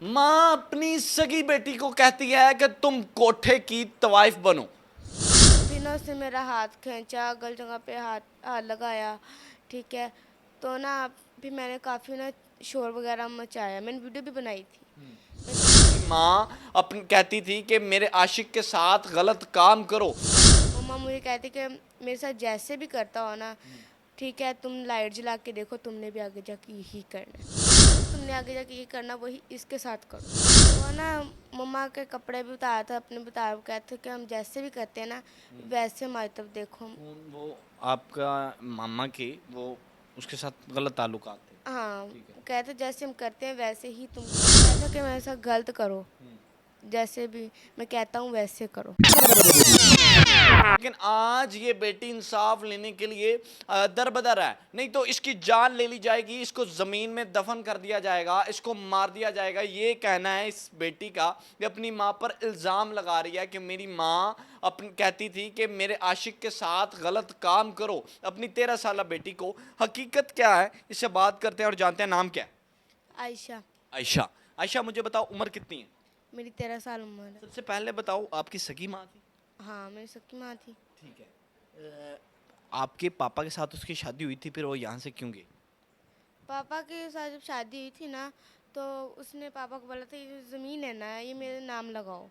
माँ अपनी सगी बेटी को कहती है कि तुम कोठे की तवाइफ बनो। फिर ना उसने मेरा हाथ खींचा, गलत जगह पे हाथ हाथ लगाया। ठीक है, तो ना फिर मैंने काफ़ी ना शोर वगैरह मचाया, मैंने वीडियो भी बनाई थी। माँ अपनी कहती थी कि मेरे आशिक के साथ गलत काम करो। मम्मा मुझे कहती कि मेरे साथ जैसे भी करता हो ना, ठीक है, तुम लाइट जला के देखो, तुमने भी आगे जाके यही करना है। तुमने आगे जाके ये करना, वही इसके साथ करो। वो ना मम्मा के कपड़े भी उतारा था, अपने भी उतारा, वो कहते कि हम जैसे भी करते हैं ना, वैसे हमारी तरफ देखो। वो आपका मामा के वो उसके साथ गलत ताल्लुकात थे। हाँ, ठीक है। वो कहते जैसे हम करते हैं वैसे ही तुम कहता कि मेरे साथ गलत करो, जैसे भी मैं कहता हूँ वैसे करो। लेकिन आज ये बेटी इंसाफ लेने के लिए दरबदर है, नहीं तो इसकी जान ले ली जाएगी, इसको जमीन में दफन कर दिया जाएगा, इसको मार दिया जाएगा। ये कहना है इस बेटी का, ये अपनी माँ पर इल्ज़ाम लगा रही है कि मेरी माँ अपनी कहती थी कि मेरे आशिक के साथ गलत काम करो, अपनी 13 साल बेटी को। हकीकत क्या है, इससे बात करते हैं और जानते हैं। नाम क्या है? आयशा। आयशा। आयशा, मुझे बताओ उम्र कितनी है? मेरी 13 साल उम्र है। सबसे पहले बताओ, आपकी सगी माँ थी? हाँ, मेरी सबकी माँ थी। ठीक है। आपके पापा के साथ उसकी शादी हुई थी, फिर वो यहाँ से क्यों गई? पापा के साथ जब शादी हुई थी ना, तो उसने पापा को बोला था ये जो ज़मीन है ना, ये मेरे नाम लगाओ।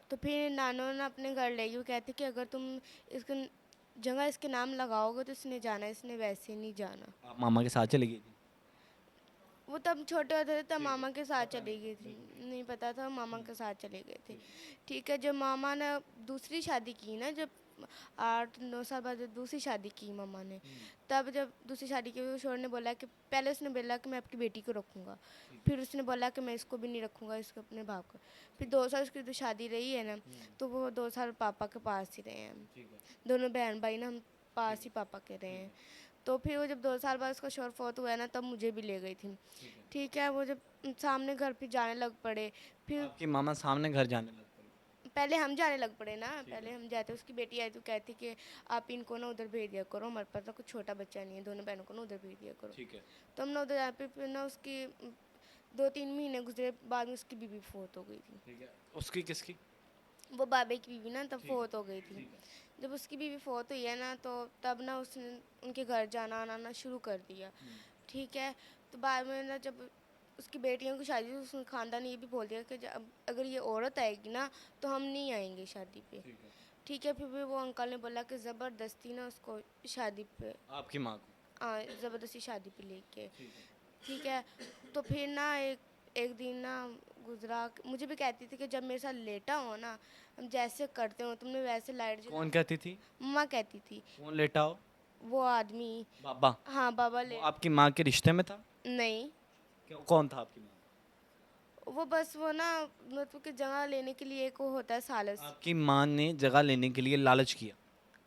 तो फिर नानों ने अपने घर ले गई, वो कहती कि अगर तुम इसके जगह इसके नाम लगाओगे तो इसने जाना, इसने वैसे नहीं जाना। आप मामा के साथ चली गई थी? वो तब छोटे होते थे, तब ठीक है, मामा के साथ पता नहीं चली गई था, थी। बिल्कुल। नहीं पता था, मामा के साथ चले गए थे। ठीक है। ठीक है, जब मामा ने दूसरी शादी की ना, जब 8-9 साल बाद जब दूसरी शादी की मामा ने, तब जब दूसरी शादी की, वो शोर ने बोला कि पहले उसने बोला कि मैं आपकी बेटी को रखूँगा, ठीक है। फिर उसने बोला कि मैं इसको भी नहीं रखूँगा, इसको अपने बाप को। फिर 2 साल उसकी जो शादी रही है ना, तो वो 2 साल पापा के पास ही रहे हैं। ठीक है। दोनों बहन भाई ना, हम ठीक पास है। ही पापा के रहे ठीक हैं। है। तो फिर वो जब 2 साल बाद उसका शोर फोत हुआ है ना, तब मुझे भी ले गई थी। ठीक है। ठीक है, वो जब सामने घर पे जाने लग पड़े, फिर आपकी मामा सामने घर जाने लग पड़ी? पहले हम जाने लग पड़े ना, ठीक पहले है। हम जाते, उसकी बेटी आई तो कहती कि आप इनको ना उधर भेज दिया करो, हमारे पास ना कुछ छोटा बच्चा नहीं है, दोनों बहनों को ना उधर भेज दिया करो। ठीक है। तो हम ना उधर जाए, फिर ना उसकी 2-3 महीने गुजरे बाद में उसकी बीवी फोत हो गई थी। ठीक है। उसकी किसकी? वो बाबे की बीवी ना तब ठीक है। फोत हो गई थी। ठीक है। जब उसकी बीवी फोत हुई है ना, तो तब ना उसने उनके घर जाना आना ना शुरू कर दिया। ठीक है, तो बाद में ना जब उसकी बेटियों की शादी हुई, उसने खानदान ये भी बोल दिया कि अगर ये औरत आएगी ना, तो हम नहीं आएंगे शादी पे। ठीक है। ठीक है, फिर भी वो अंकल ने बोला कि ज़बरदस्ती ना उसको शादी पे, आपकी माँ को? ज़बरदस्ती शादी पे लेके। ठीक है। ठीक है, तो फिर ना एक एक दिन ना गुजरा, मुझे भी कहती थी कि जब मेरे साथ लेटा हो ना, हम जैसे करते हो तुमने वैसे लाइट जला। कौन कहती थी? मम्मा कहती थी। कौन लेटा हो? वो आदमी। बाबा? हाँ, बाबा वो ले। आपकी माँ के रिश्ते में था? नहीं, क्यों, कौन था आपकी माँ? वो बस वो ना, मतलब कि जगह लेने के लिए एक वो होता है सालस। आपकी माँ ने जगह लेने के लिए लालच किया?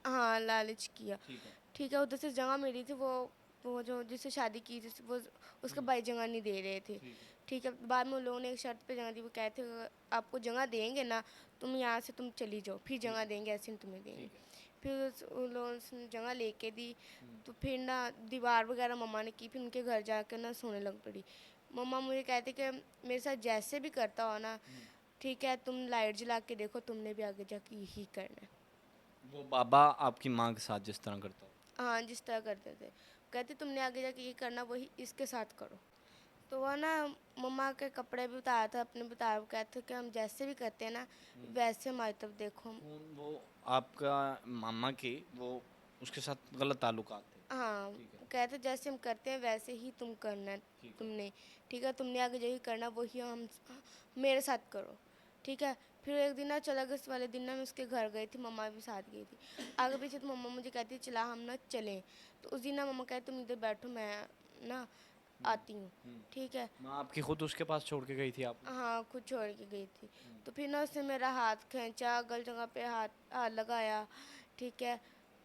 हाँ, लालच किया। ठीक है। ठीक है, उधर से जगह मिली थी, वो जो जिससे शादी की, जिस वो उसके भाई जगह नहीं दे रहे थे। ठीक है। ठीक है, बाद में उन लोगों ने एक शर्त पे जगह दी, वो कहते अगर आपको जगह देंगे ना, तुम यहाँ से तुम चली जाओ, फिर ठीक जगह है। देंगे, ऐसे नहीं तुम्हें देंगे। ठीक है। फिर उन लोगों ने जगह लेके दी। तो फिर ना दीवार वगैरह मम्मा ने की, फिर उनके घर जाकर ना सोने लग पड़ी। मम्मा मुझे कहते कि मेरे साथ जैसे भी करता हो ना, ठीक है, तुम लाइट जला के देखो, तुमने भी आगे जाके यही करना है। वो बाबा आपकी माँ के साथ जिस तरह करता हो? हाँ, जिस तरह करते थे, कहते तुमने आगे जाके ये करना, वही इसके साथ करो। तो वह ना मम्मा के कपड़े भी उतारा था, अपने भी उतारा, वो कहते कि हम जैसे भी करते हैं ना, वैसे हमारी तरफ देखो। वो आपका मामा के वो उसके साथ गलत ताल्लुकात थे? हाँ, ठीक है। वो कहते जैसे हम करते हैं वैसे ही तुम करना है, ठीक है। तुमने। ठीक है, तुमने आगे जो ही करना वही हम मेरे साथ करो। ठीक है, फिर एक दिन ना 14 अगस्त वाले दिन ना मैं उसके घर गई थी, मम्मा भी साथ गई थी। आगे पीछे तो मम्मा मुझे कहती चला हम ना चलें। तो उस दिन ना मम्मा कहती तुम इधर बैठो, मैं ना आती हूँ। ठीक है। माँ आपकी खुद उसके पास छोड़ के गई थी आपको? हाँ, खुद छोड़ के गई थी। तो फिर ना उसने मेरा हाथ खींचा, गलत जगह पे हाथ हाथ लगाया। ठीक है,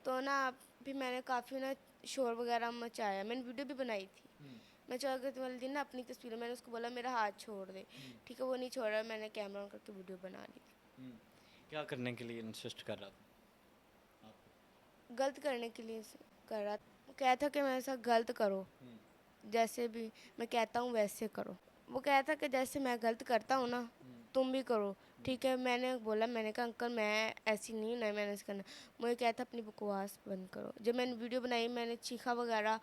तो ना फिर मैंने काफ़ी ना शोर वगैरह मचाया, मैंने वीडियो भी बनाई थी। मैं 14 अगस्त वाले दिन ना अपनी तस्वीर, मैंने उसको बोला मेरा हाथ छोड़ दे। ठीक है, वो नहीं छोड़ रहा, मैंने कैमरा ऑन करके वीडियो बना ली थी। क्या करने के लिए इंसिस्ट कर रहा था आपको? गलत करने के लिए कर रहा था, वो कहता कि मेरे साथ गलत करो, जैसे भी मैं कहता हूँ वैसे करो। वो कहा था कि जैसे मैं गलत करता हूँ ना तुम भी करो, ठीक है। मैंने बोला, मैंने कहा अंकल मैं ऐसी नहीं हूँ, नहीं मैंने ऐसे करना। मुझे कहता अपनी बकवास बंद करो। जब मैंने वीडियो बनाई, मैंने चीखा वगैरह,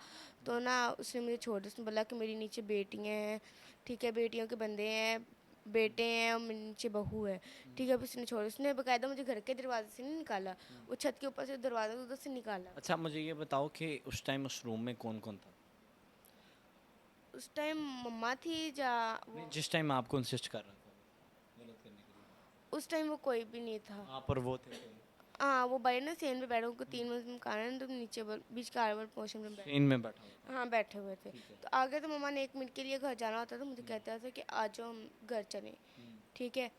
तो ना उसने मुझे छोड़ दिया। उसने बोला कि मेरी नीचे बेटियाँ हैं, ठीक है, बेटियों के बंदे हैं, बेटे हैं और मेरे नीचे बहू है, ठीक है। फिर उसने छोड़, उसने बाकायदा मुझे घर के दरवाजे से नहीं निकाला, वो छत के ऊपर से दरवाज़ा उधर से निकाला। अच्छा मुझे ये बताओ कि उस टाइम उस रूम में कौन कौन था? उस टाइम मम्मा थी जा नहीं वो, जिस टाइम आपको इंसिस्ट कर रहा था गलत करने के लिए, उस टाइम वो कोई भी नहीं था। आप और वो थे कहीं? हाँ, वो भाई ना सेन पे बैठे, उनको 3 मंजिल मकान है, तो नीचे बीच कारवर पोर्शन में बैठे। सीन में बैठा हुआ हाँ, बैठे हुए थे। ठीक है। तो आगे तो मम्मा ने 1 मिनट के लिए घर जाना होता था, मुझे कहता था कि आ जाओ हम घर चलें, ठीक है।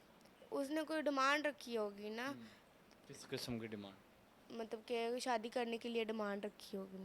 उसने कोई डिमांड रखी होगी ना, किस किस्म की डिमांड? मतलब कि शादी करने के लिए डिमांड रखी होगी।